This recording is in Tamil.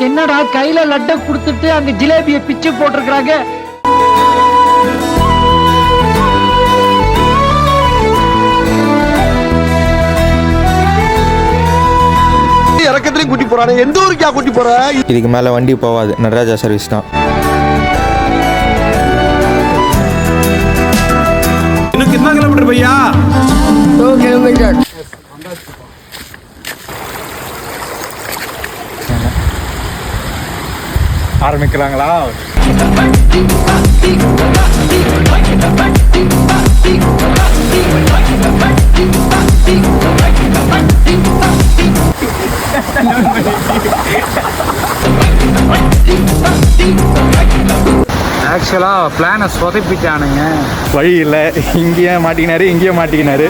என்னடா கையில லட்டை கொடுத்துட்டு அங்க ஜிலேபியை பிச்சு போட்டிருக்கிறாங்க. இறக்கத்திலையும் கூட்டி போறானே, எந்த ஊருக்கா கூட்டி போற? இதுக்கு மேல வண்டி போகாது, நடராஜா சர்வீஸ் தான். இன்னும் कितना किलोमीटर भैया? 2 किलोमीटर. ஆரம்பிக்கலாங்களா? ஆக்சுவலா பிளானை சொதப்பிட்டானுங்க. வழி இல்லை, இங்கேயே மாட்டிக்கினாரு, இங்கேயே மாட்டிக்கினாரு.